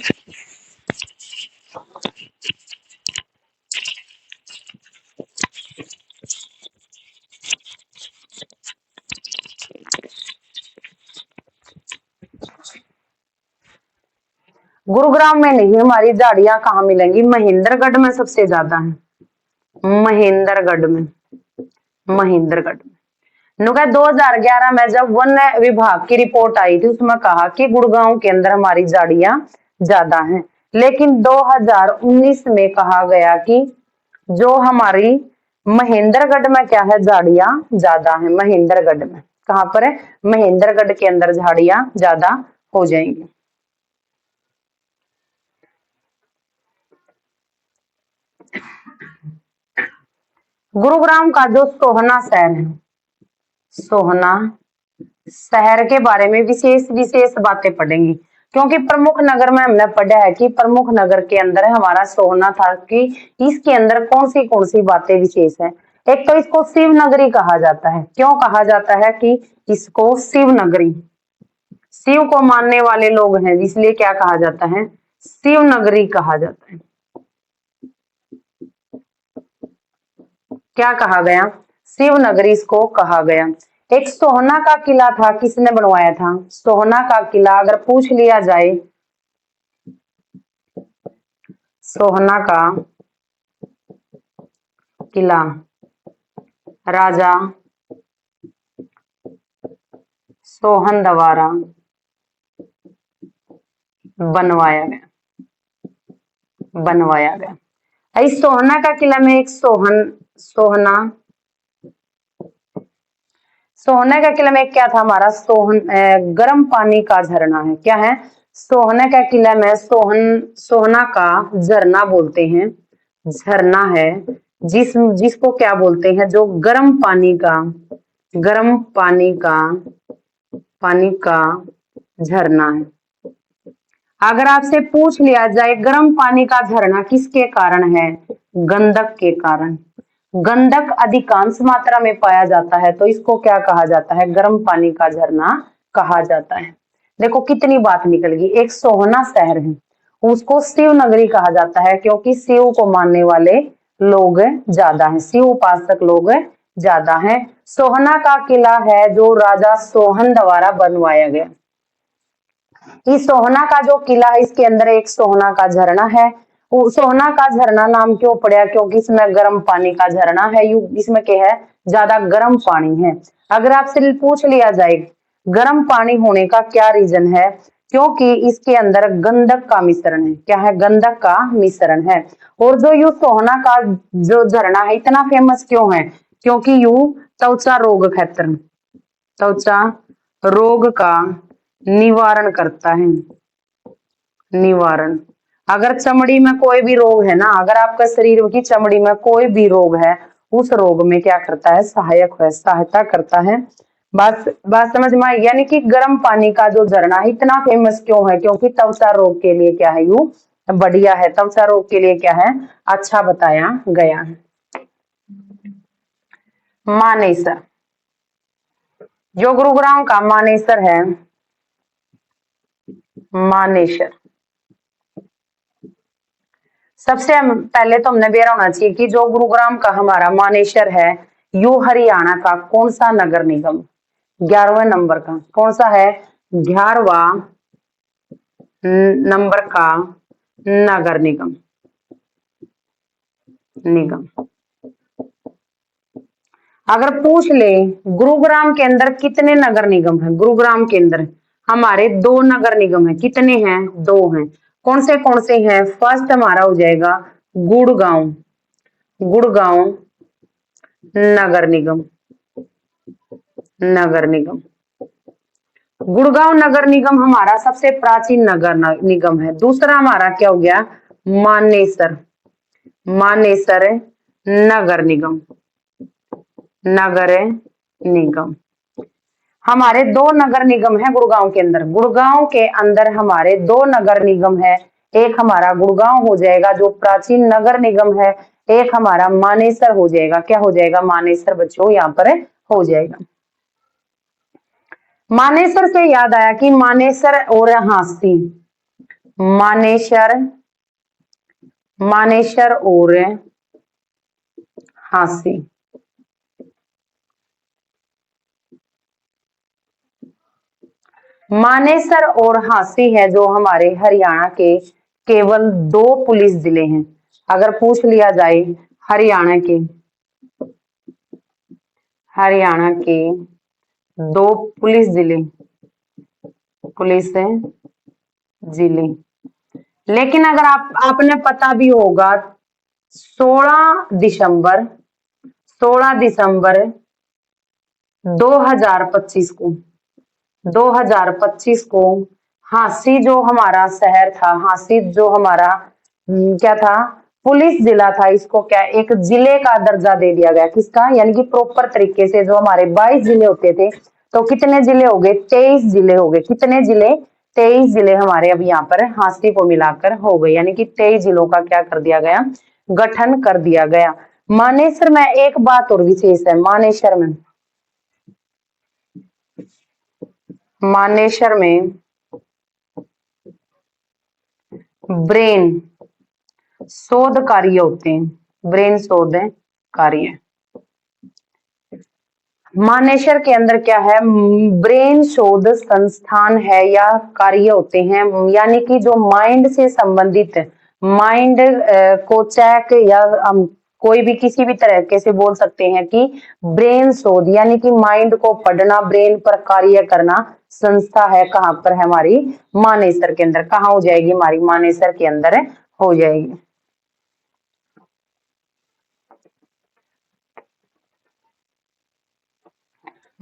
गुरुग्राम में नहीं, हमारी झाड़ियां कहाँ मिलेंगी? महेंद्रगढ़ में सबसे ज्यादा है। महेंद्रगढ़ में 2011 में जब वन विभाग की रिपोर्ट आई थी उसमें कहा कि गुड़गांव के अंदर हमारी झाड़ियां ज्यादा हैं। लेकिन 2019 में कहा गया कि जो हमारी महेंद्रगढ़ में क्या है? झाड़ियां ज्यादा है। महेंद्रगढ़ में कहां पर है? महेंद्रगढ़ के अंदर झाड़ियां ज्यादा हो जाएंगी। गुरुग्राम का जो सोहना शहर है, सोहना शहर के बारे में विशेष बातें पढ़ेंगी। क्योंकि प्रमुख नगर में हमने पढ़ा है कि प्रमुख नगर के अंदर हमारा सोहना था कि इसके अंदर कौन सी बातें विशेष है। एक तो इसको शिव नगरी कहा जाता है। क्यों कहा जाता है कि इसको शिव नगरी? शिव को मानने वाले लोग हैं इसलिए क्या कहा जाता है? शिव नगरी कहा जाता है। क्या कहा गया? शिव नगरी इसको कहा गया। एक सोहना का किला था, किसने बनवाया था? सोहना का किला अगर पूछ लिया जाए, सोहना का किला राजा सोहन द्वारा बनवाया गया। इस सोहना का किला में एक सोहना सोहने का किला में क्या था हमारा? गर्म पानी का झरना है। क्या है? सोहने का किला में सोहना का झरना बोलते हैं, झरना है। जिसको क्या बोलते हैं? जो गर्म पानी का झरना है। अगर आपसे पूछ लिया जाए गर्म पानी का झरना किसके कारण है? गंधक के कारण। गंधक अधिकांश मात्रा में पाया जाता है, तो इसको क्या कहा जाता है? गर्म पानी का झरना कहा जाता है। देखो कितनी बात निकल गई। एक सोहना शहर है, उसको शिव नगरी कहा जाता है क्योंकि शिव को मानने वाले लोग ज्यादा हैं, शिव उपासक लोग ज्यादा हैं। सोहना का किला है जो राजा सोहन द्वारा बनवाया गया। इस सोहना का जो किला है इसके अंदर एक सोहना का झरना है। वो सोहना का झरना नाम क्यों पड़ा? क्योंकि इसमें गर्म पानी का झरना है। इसमें क्या है? ज्यादा गर्म पानी है। अगर आपसे पूछ लिया जाए गर्म पानी होने का क्या रीजन है? क्योंकि इसके अंदर गंधक का मिश्रण है। क्या है? गंधक का मिश्रण है। और जो यू सोहना का जो झरना है इतना फेमस क्यों है? क्योंकि यू त्वचा रोग खैतर त्वचा रोग का निवारण करता है। निवारण। अगर चमड़ी में कोई भी रोग है ना, अगर आपका शरीर की चमड़ी में कोई भी रोग है, उस रोग में क्या करता है? सहायता करता है। बात समझ में आई? यानी कि गर्म पानी का जो झरना है इतना फेमस क्यों है? क्योंकि त्वचा रोग के लिए क्या है? यू बढ़िया है। त्वचा रोग के लिए क्या है? अच्छा बताया गया है। मानेसर, जो गुरुग्राम का मानेसर है, मानेसर सबसे पहले तो हमने बेरा होना चाहिए कि जो गुरुग्राम का हमारा मानेसर है, यू हरियाणा का कौन सा नगर निगम? 11वें नंबर का कौन सा है? 11वां नंबर का नगर निगम। अगर पूछ ले गुरुग्राम के अंदर कितने नगर निगम है? गुरुग्राम के अंदर हमारे 2 नगर निगम है। कितने हैं? 2 हैं। कौन से हैं? फर्स्ट हमारा हो जाएगा गुड़गांव, गुड़गांव नगर निगम। नगर निगम, गुड़गांव नगर निगम हमारा सबसे प्राचीन नगर निगम है। दूसरा हमारा क्या हो गया? मानेसर, मानेसर नगर निगम। नगर निगम हमारे 2 नगर निगम है गुड़गांव के अंदर। गुड़गांव के अंदर हमारे 2 नगर निगम है। एक हमारा गुड़गांव हो जाएगा जो प्राचीन नगर निगम है, एक हमारा मानेसर हो जाएगा। क्या हो जाएगा? मानेसर बच्चों यहाँ पर हो जाएगा। मानेसर से याद आया कि मानेसर और हांसी, मानेसर मानेसर और हांसी, मानेसर और हांसी है जो हमारे हरियाणा के केवल 2 पुलिस जिले हैं। अगर पूछ लिया जाए हरियाणा के 2 पुलिस जिले, लेकिन अगर आपने पता भी होगा 16 दिसंबर 2025 को 2025 को हांसी जो हमारा शहर था, हांसी जो हमारा क्या था? पुलिस जिला था, इसको क्या एक जिले का दर्जा दे दिया गया। किसका? यानी कि प्रॉपर तरीके से जो हमारे 22 जिले होते थे, तो कितने जिले हो गए? 23 जिले हो गए। कितने जिले? 23 जिले हमारे अब यहाँ पर हांसी को मिलाकर हो गए। यानी कि 23 जिलों का क्या कर दिया गया? गठन कर दिया गया। मानेसर में एक बात और विशेष है। मानेसर में ब्रेन शोध कार्य होते हैं। ब्रेन शोध कार्य मानेसर के अंदर क्या है? ब्रेन शोध संस्थान है या कार्य होते हैं। यानी कि जो माइंड से संबंधित, माइंड को चेक या कोई भी किसी भी तरीके से बोल सकते हैं कि ब्रेन शोध यानी कि माइंड को पढ़ना, ब्रेन पर कार्य करना संस्था है। कहाँ पर है? हमारी मानेसर के अंदर। कहाँ हो जाएगी? हमारी मानेसर के अंदर हो जाएगी।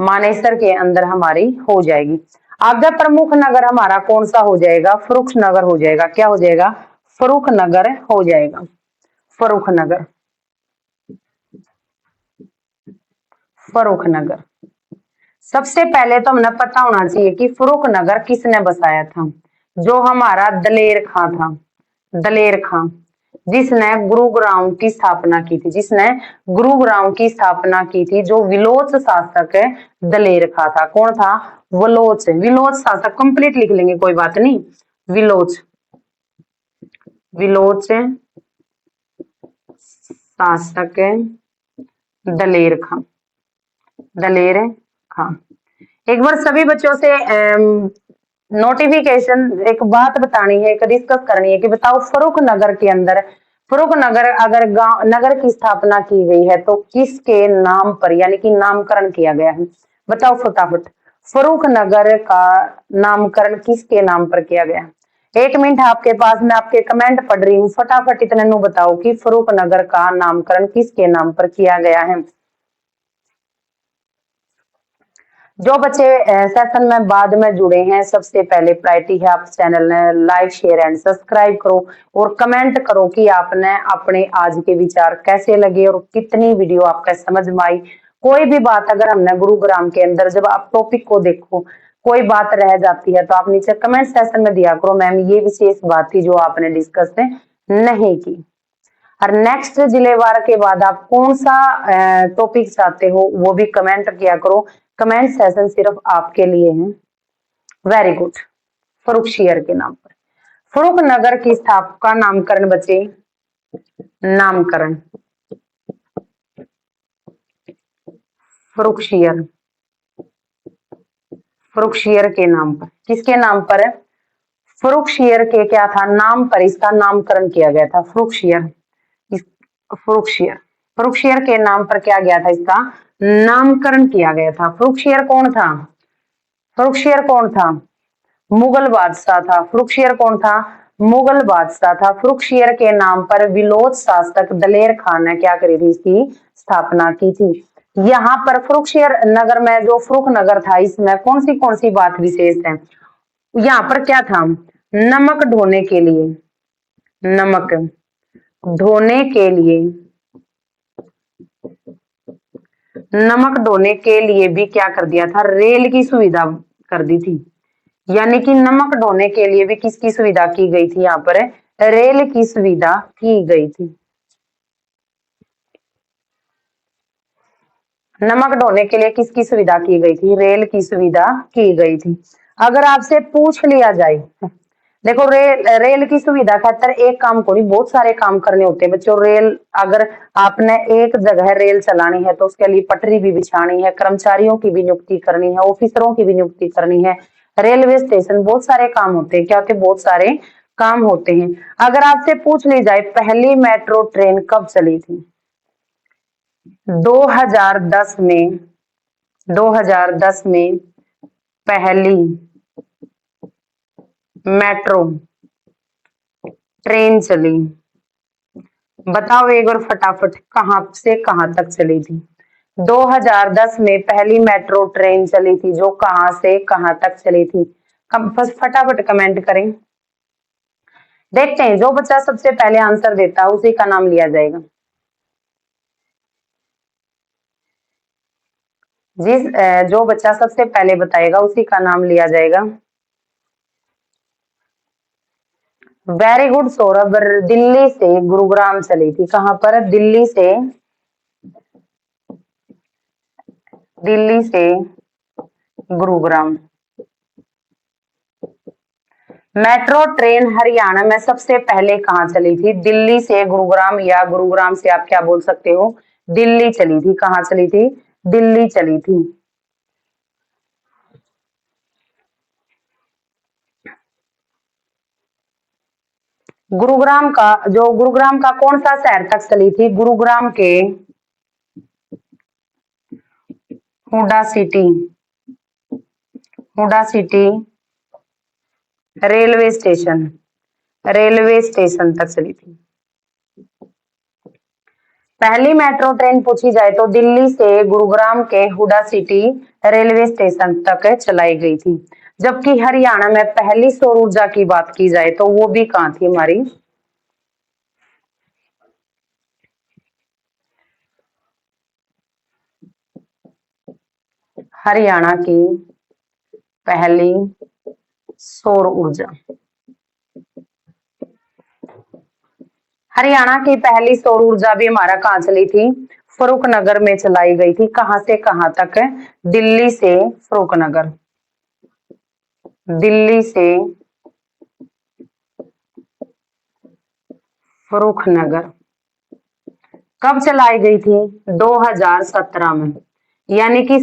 मानेसर के अंदर हमारी हो जाएगी। आगे प्रमुख नगर हमारा कौन सा हो जाएगा? फर्रुख नगर हो जाएगा। क्या हो जाएगा? फर्रुख नगर हो जाएगा। फर्रुख नगर, फर्रुख नगर। सबसे पहले तो हमें पता होना चाहिए कि फर्रुख नगर किसने बसाया था। जो हमारा दलेर खां था, दलेर खां, जिसने गुरुग्राम की स्थापना की थी, जिसने गुरुग्राम की स्थापना की थी। जो विलोच शासक है दलेर खां था। कौन था? विलोच, विलोच शासक। कंप्लीट लिख लेंगे, कोई बात नहीं। विलोच, विलोच शासक दलेर खां, दलेर खां। एक बार सभी बच्चों से नोटिफिकेशन, एक बात बतानी है, एक डिस्कस करनी है कि बताओ फर्रुख नगर के अंदर, फर्रुख नगर अगर गांव नगर की स्थापना की गई है तो किसके नाम पर, यानी कि नामकरण किया गया है? बताओ फटाफट। फर्रुख नगर का नामकरण किसके नाम पर किया गया? 1 मिनट आपके पास, मैं आपके कमेंट पढ़ रही हूँ, फटाफट इतने नु बताओ कि फर्रुख नगर का नामकरण किसके नाम पर किया गया है। जो बच्चे सेशन में बाद में जुड़े हैं, सबसे पहले प्रायोरिटी है आप चैनल ने लाइक शेयर एंड सब्सक्राइब करो और कमेंट करो कि आपने अपने आज के विचार कैसे लगे और कितनी वीडियो आपका समझ में आई। कोई भी बात अगर हमने गुरुग्राम के अंदर, जब आप टॉपिक को देखो, कोई बात रह जाती है तो आप नीचे कमेंट सेक्शन में दिया करो, मैम ये विशेष बात थी जो आपने डिस्कस नहीं की। और नेक्स्ट जिलेवार के बाद आप कौन सा टॉपिक चाहते हो वो भी कमेंट किया करो। कमेंट सेशन सिर्फ आपके लिए है। Very good. फर्रुखशियर के नाम पर फर्रुख नगर की स्थापना का नामकरण बचे, नामकरण फर्रुखशियर, फर्रुखशियर के नाम पर। किसके नाम पर है? फर्रुखशियर के क्या था नाम पर इसका नामकरण किया गया था। फर्रुखशियर, फर्रुखशियर, फर्रुखशियर के नाम पर क्या गया था? इसका नामकरण किया गया था। फर्रुखशियर कौन था? फर्रुखशियर कौन था? मुगल बादशाह था। फर्रुखशियर कौन था? मुगल बादशाह था। फर्रुखशियर के नाम पर विलोच शासक दलेर खान ने क्या करी थी? इसकी स्थापना की थी। यहाँ पर फर्रुखशियर नगर में, जो फर्रुख नगर था, इसमें कौन सी बात विशेष है? यहाँ पर क्या था? नमक ढोने के लिए, नमक ढोने के लिए, नमक ढोने के लिए भी क्या कर दिया था? रेल की सुविधा कर दी थी। यानी कि नमक ढोने के लिए भी किसकी सुविधा की गई थी? यहाँ पर रेल की सुविधा की गई थी। नमक ढोने के लिए किसकी सुविधा की गई थी? रेल की सुविधा की गई थी। अगर आपसे पूछ लिया जाए, देखो रेल की सुविधा खातर एक काम को नहीं, बहुत सारे काम करने होते हैं बच्चों। रेल अगर आपने एक जगह रेल चलानी है तो उसके लिए पटरी भी बिछानी है, कर्मचारियों की भी नियुक्ति करनी है, ऑफिसरों की भी नियुक्ति करनी है, रेलवे स्टेशन, बहुत सारे काम होते हैं। क्या होते हैं? बहुत सारे काम होते हैं। अगर आपसे पूछ ली जाए पहली मेट्रो ट्रेन कब चली थी? 2010 में, 2010 में पहली मेट्रो ट्रेन चली। बताओ एक बार फटाफट, कहां से कहां तक चली थी? 2010 में पहली मेट्रो ट्रेन चली थी जो कहां से कहां तक चली थी? बस फटाफट कमेंट करें। देखते हैं जो बच्चा सबसे पहले आंसर देता है उसी का नाम लिया जाएगा। जो बच्चा सबसे पहले बताएगा उसी का नाम लिया जाएगा। Very good Saurabh. दिल्ली से गुरुग्राम चली थी। कहां पर? दिल्ली से, दिल्ली से गुरुग्राम। मेट्रो ट्रेन हरियाणा में सबसे पहले कहां चली थी? दिल्ली से गुरुग्राम, या गुरुग्राम से आप क्या बोल सकते हो? दिल्ली चली थी। कहां चली थी? दिल्ली चली थी। गुरुग्राम का कौन सा शहर तक चली थी? गुरुग्राम के HUDA city, HUDA city railway station, railway station तक चली थी। पहली मेट्रो ट्रेन पूछी जाए तो दिल्ली से गुरुग्राम के हुडा सिटी रेलवे स्टेशन तक चलाई गई थी। जबकि हरियाणा में पहली सौर ऊर्जा की बात की जाए तो वो भी कहाँ थी हमारी? हरियाणा की पहली सौर ऊर्जा, हरियाणा की पहली सौर ऊर्जा भी हमारा कहाँ चली थी? फरुखनगर में चलाई गई थी। कहां से कहां तक? दिल्ली से फरुखनगर, दिल्ली से फरुखनगर। कब चलाई गई थी? 2017 में, यानी कि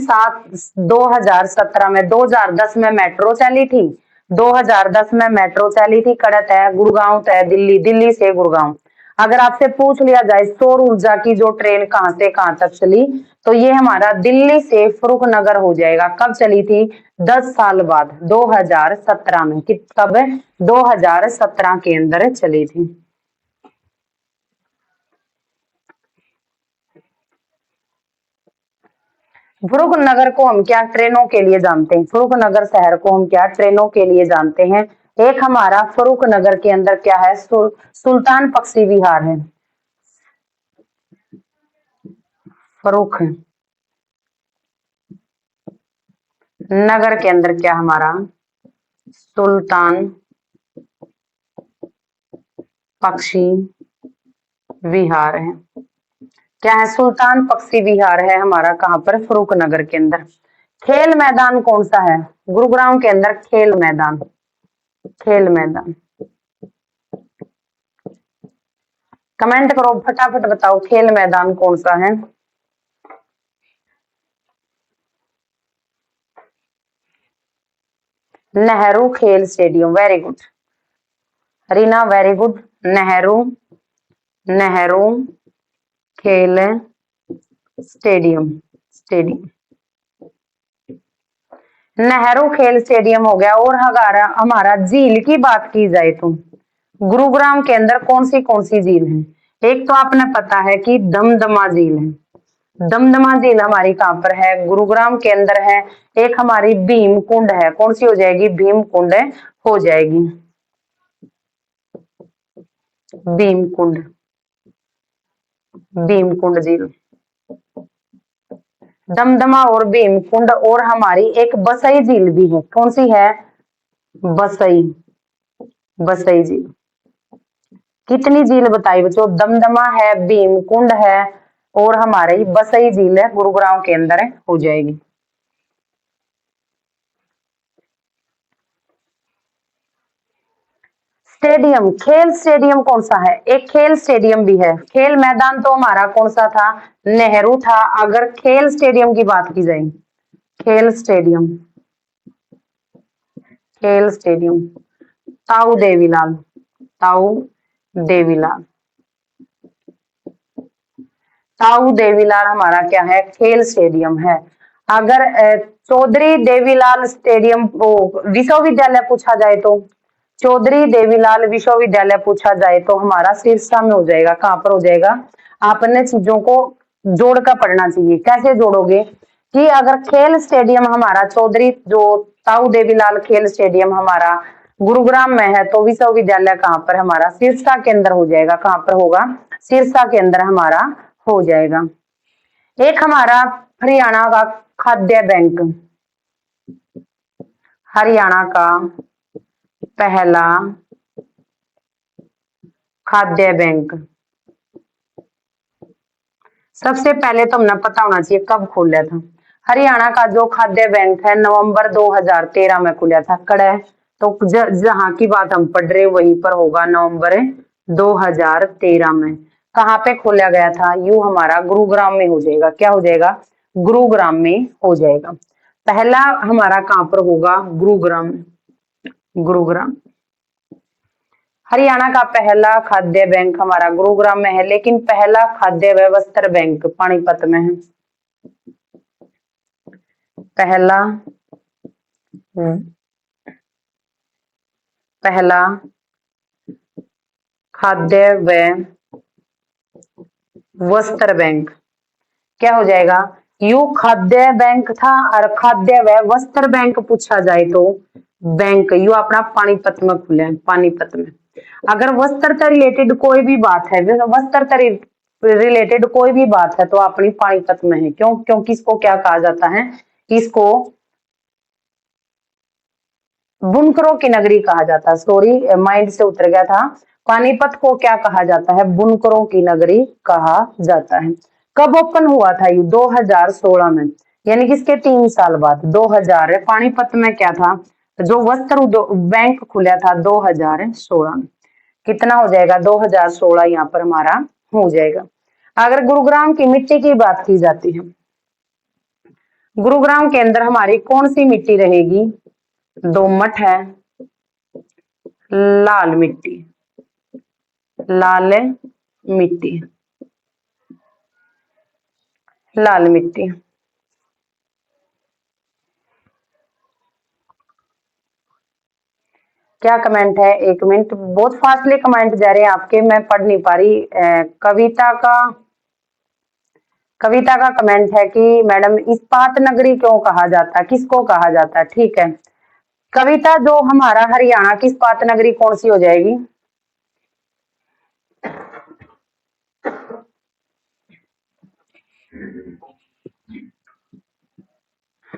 2017 में, 2010 में मेट्रो चली थी, 2010 में मेट्रो चली थी, कड़त है गुड़गांव तय दिल्ली, दिल्ली से गुड़गांव। अगर आपसे पूछ लिया जाए सौर ऊर्जा की जो ट्रेन कहां से कहां तक चली, तो ये हमारा दिल्ली से फरुखनगर हो जाएगा। कब चली थी? 10 साल बाद, 2017 में। कब? 2017 के अंदर चली थी। फरुखनगर को हम क्या ट्रेनों के लिए जानते हैं? फरुखनगर शहर को हम क्या ट्रेनों के लिए जानते हैं? एक हमारा फरुखनगर के अंदर क्या है? सुल्तान बख्शी विहार है। फरुख नगर के अंदर क्या हमारा? सुल्तान बख्शी विहार है। क्या है? सुल्तान बख्शी विहार है हमारा। कहां पर? फरुखनगर के अंदर। खेल मैदान कौन सा है? गुरुग्राम के अंदर खेल मैदान, खेल मैदान। कमेंट करो, फटाफट बताओ खेल मैदान कौन सा है? नेहरू खेल stadium, very good Reena, very good. Nehru, Nehru खेल स्टेडियम, स्टेडियम, नेहरू खेल स्टेडियम हो गया। और हमारा हमारा झील की बात की जाए तो गुरुग्राम के अंदर कौन सी झील है? एक तो आपने पता है कि दमदमा झील है। दमदमा झील हमारी कहां पर है? गुरुग्राम के अंदर है। एक हमारी भीम कुंड है। कौन सी हो जाएगी? भीम कुंड हो जाएगी, भीम कुंड, भीम कुंड झील। दमदमा और भीम कुंड, और हमारी एक बसई झील भी है। कौन सी है? बसई, बसई झील। कितनी झील बताई बच्चों? दमदमा है, भीम कुंड है, और हमारी बसई झील है, गुरुग्राम के अंदर है, हो जाएगी। स्टेडियम, खेल स्टेडियम कौन सा है? एक खेल स्टेडियम भी है। खेल मैदान तो हमारा कौन सा था? नेहरू था। अगर खेल स्टेडियम की बात की जाए, खेल स्टेडियम, खेल स्टेडियम, ताऊ देवीलाल, ताऊ देवीलाल, ताऊ देवीलाल हमारा क्या है? खेल स्टेडियम है। अगर चौधरी देवीलाल स्टेडियम विश्वविद्यालय पूछा जाए तो, चौधरी देवीलाल विश्वविद्यालय पूछा जाए तो हमारा सिरसा में हो जाएगा। कहां पर हो जाएगा? आपने चीजों को जोड़कर पढ़ना चाहिए। कैसे जोड़ोगे? कि अगर खेल स्टेडियम हमारा चौधरी जो ताऊ देवीलाल खेल स्टेडियम हमारा गुरुग्राम में है, तो विश्वविद्यालय कहां पर? हमारा सिरसा के अंदर हो जाएगा। कहां पर होगा? सिरसा के अंदर हमारा हो जाएगा। एक हमारा हरियाणा का खाद्य बैंक, हरियाणा का पहला खाद्य बैंक, सबसे पहले तो हमें पता होना चाहिए कब खोला था। हरियाणा का जो खाद्य बैंक है नवंबर 2013 में खुला था। कड़े तो जहां की बात हम पढ़ रहे वहीं पर होगा, नवंबर 2013 में। कहाँ पे खोला गया था? यू हमारा गुरुग्राम में हो जाएगा। क्या हो जाएगा? गुरुग्राम में हो जाएगा। पहला हमारा कहां पर होगा? गुरुग्राम, गुरुग्राम। हरियाणा का पहला खाद्य बैंक हमारा गुरुग्राम में है, लेकिन पहला खाद्य व वस्त्र बैंक पानीपत में है। पहला पहला खाद्य व वस्त्र बैंक। क्या हो जाएगा? यू खाद्य बैंक था और खाद्य व वस्त्र बैंक पूछा जाए तो बैंक यू अपना पानीपत में खुले हैं, पानीपत में। अगर वस्त्र से रिलेटेड कोई भी बात है, वस्त्र से रिलेटेड कोई भी बात है तो अपनी पानीपत में है। क्यों? क्योंकि इसको क्या कहा जाता है? इसको बुनकरों की नगरी कहा जाता है। सॉरी, माइंड से उतर गया था। पानीपत को क्या कहा जाता है? बुनकरों की नगरी कहा जाता है। कब ओपन हुआ था ये? 2016 में, यानी कि इसके 3 साल बाद 2000 है। पानीपत में क्या था? जो वस्त्र बैंक खुला था 2016 में। कितना हो जाएगा? 2016 यहाँ पर हमारा हो जाएगा। अगर गुरुग्राम की मिट्टी की बात की जाती है, गुरुग्राम के अंदर हमारी कौन सी मिट्टी रहेगी? दोमट है, लाल मिट्टी, लाल मिट्टी, लाल मिट्टी। क्या कमेंट है? एक मिनट, बहुत फास्टली कमेंट जा रहे हैं आपके, मैं पढ़ नहीं पा रही। कविता का कमेंट है कि मैडम इस्पात नगरी क्यों कहा जाता है, किसको कहा जाता है? ठीक है कविता, जो हमारा हरियाणा की इस्पात नगरी कौन सी हो जाएगी?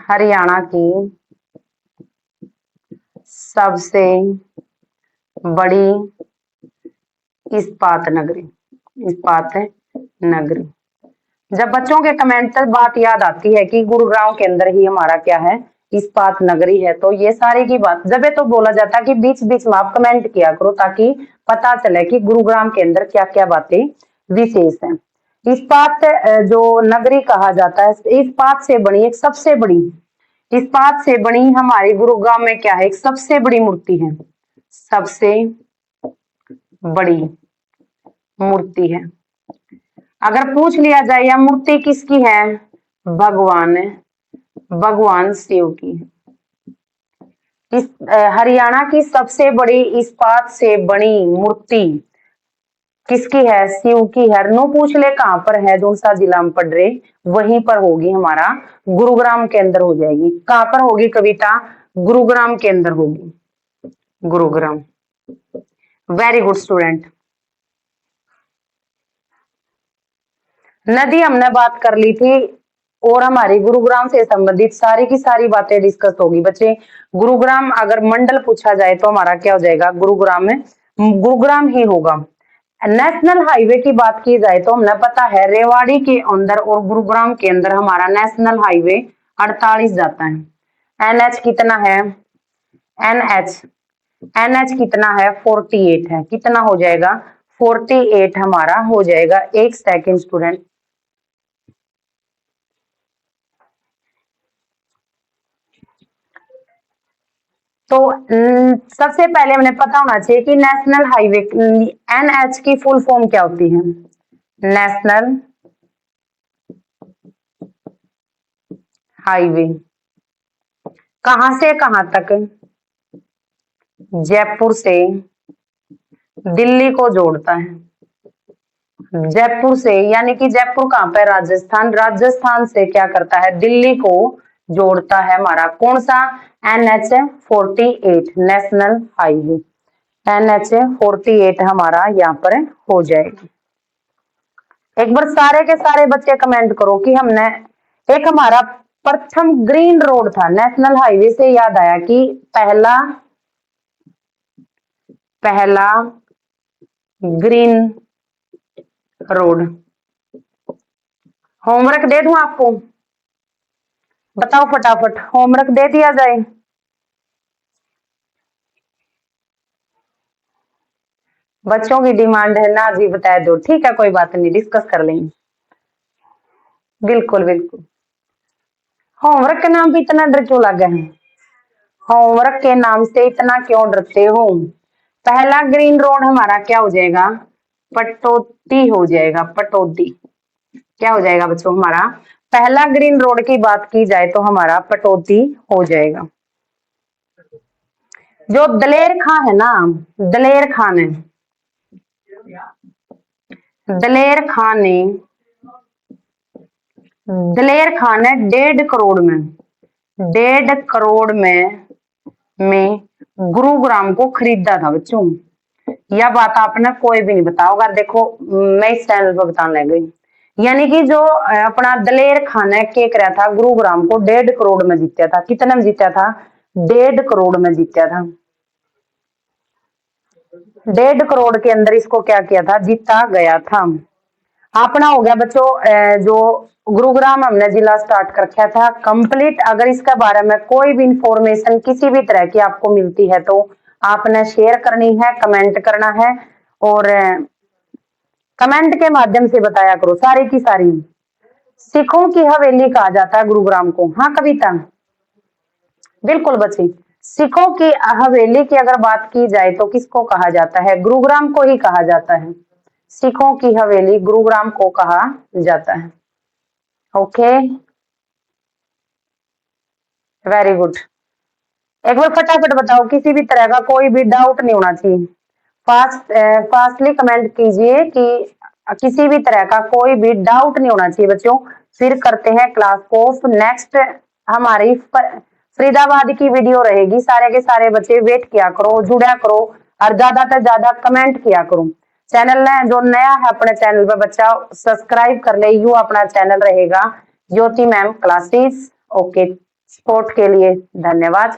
हरियाणा की सबसे बड़ी इस्पात नगरी, इस्पात नगरी। जब बच्चों के कमेंट तक बात याद आती है कि गुरुग्राम के अंदर ही हमारा क्या है? इस्पात नगरी है, तो ये सारी की बात जब ये तो बोला जाता है कि बीच बीच में आप कमेंट किया करो ताकि पता चले कि गुरुग्राम के अंदर क्या क्या बातें विशेष हैं। इस्पात जो नगरी कहा जाता है, इस्पात से बनी एक सबसे बड़ी, इस्पात से बनी हमारे गुरुग्राम में क्या है? एक सबसे बड़ी मूर्ति है, सबसे बड़ी मूर्ति है। अगर पूछ लिया जाए यह मूर्ति किसकी है? भगवान, भगवान शिव की। इस हरियाणा की सबसे बड़ी इस्पात से बनी मूर्ति किसकी है? शिव की है। नो पूछ ले कहां पर है, जो सा जिला में पढ़ रहे वहीं पर होगी, हमारा गुरुग्राम के अंदर हो जाएगी। कहां पर होगी कविता? गुरुग्राम के अंदर होगी, गुरुग्राम। Very good student. नदी हमने बात कर ली थी और हमारी गुरुग्राम से संबंधित सारी की सारी बातें डिस्कस होगी बच्चे। गुरुग्राम अगर मंडल पूछा जाए तो हमारा क्या हो जाएगा? गुरुग्राम में गुरुग्राम ही होगा। नेशनल हाईवे की बात की जाए तो हमें पता है रेवाड़ी के अंदर और गुरुग्राम के अंदर हमारा नेशनल हाईवे 48 जाता है। एनएच कितना है? एनएच एनएच कितना है? 48 है। कितना हो जाएगा? 48 हमारा हो जाएगा। एक सेकेंड स्टूडेंट। तो सबसे पहले हमें पता होना चाहिए कि नेशनल हाईवे एनएच की फुल फॉर्म क्या होती है? नेशनल हाईवे कहां से कहां तक? जयपुर से दिल्ली को जोड़ता है। जयपुर से, यानी कि जयपुर कहां पर? राजस्थान। राजस्थान से क्या करता है? दिल्ली को जोड़ता है हमारा कौन सा? NH 48 national highway. एनएच 48 हमारा यहाँ पर हो जाएगा। एक बार सारे के सारे बच्चे कमेंट करो कि हमने एक हमारा प्रथम ग्रीन रोड था नेशनल हाईवे से, याद आया कि पहला पहला ग्रीन रोड। होमवर्क दे दूं आपको? बताओ फटाफट, होमवर्क दे दिया जाए? बच्चों की डिमांड है ना जी, बता दो। ठीक है कोई बात नहीं, डिस्कस कर लेंगे। बिल्कुल बिल्कुल। होमवर्क के नाम पे इतना डर क्यों लगा है? होमवर्क के नाम से इतना क्यों डरते हो? पहला ग्रीन रोड हमारा क्या हो जाएगा? पटौदी हो जाएगा। पटौदी क्या हो जाएगा बच्चों? हमारा पहला ग्रीन रोड की बात की जाए तो हमारा पटौदी हो जाएगा। जो दलेर खां है ना, दलेर खां ने, दलेर खां ने दलेर खान है 1.5 करोड़ में, 1.5 करोड़ में गुरुग्राम को खरीदा था बच्चों। यह बात आपने कोई भी नहीं बताया होगा। देखो मैं इस चैनल पर बताने लग गई। यानी कि जो अपना दलेर खान है के रहा था गुरुग्राम को 1.5 करोड़ में जीता था। कितने में जीता था? 1.5 करोड़ में जीता था। 1.5 करोड़ के अंदर इसको क्या किया था? जीता गया था। अपना हो गया बच्चों जो गुरुग्राम हमने जिला स्टार्ट कर रखा था कंप्लीट। अगर इसके बारे में कोई भी इंफॉर्मेशन किसी भी तरह की आपको मिलती है तो आपने शेयर करनी है, कमेंट करना है और कमेंट के माध्यम से बताया करो सारी की सारी। सिखों की हवेली कहा जाता है गुरुग्राम को। हाँ कविता, बिल्कुल बच्ची। सिखों की हवेली की अगर बात की जाए तो किसको कहा जाता है? गुरुग्राम को ही कहा जाता है। सिखों की हवेली गुरुग्राम को कहा जाता है। Okay, very good. एक बार फटाफट बताओ, किसी भी तरह का कोई भी डाउट नहीं होना चाहिए। फास्टली कमेंट कीजिए कि किसी भी तरह का कोई भी डाउट नहीं होना चाहिए बच्चों। फिर करते हैं क्लास को। नेक्स्ट हमारी फरीदाबाद की वीडियो रहेगी। सारे के सारे बच्चे वेट किया करो, जुड़ा करो और ज्यादा से ज्यादा कमेंट किया करो। चैनल ने जो नया है अपने चैनल पे बच्चा सब्सक्राइब कर ले। यू अपना चैनल रहेगा ज्योति मैम क्लासेस। ओके, सपोर्ट के लिए धन्यवाद।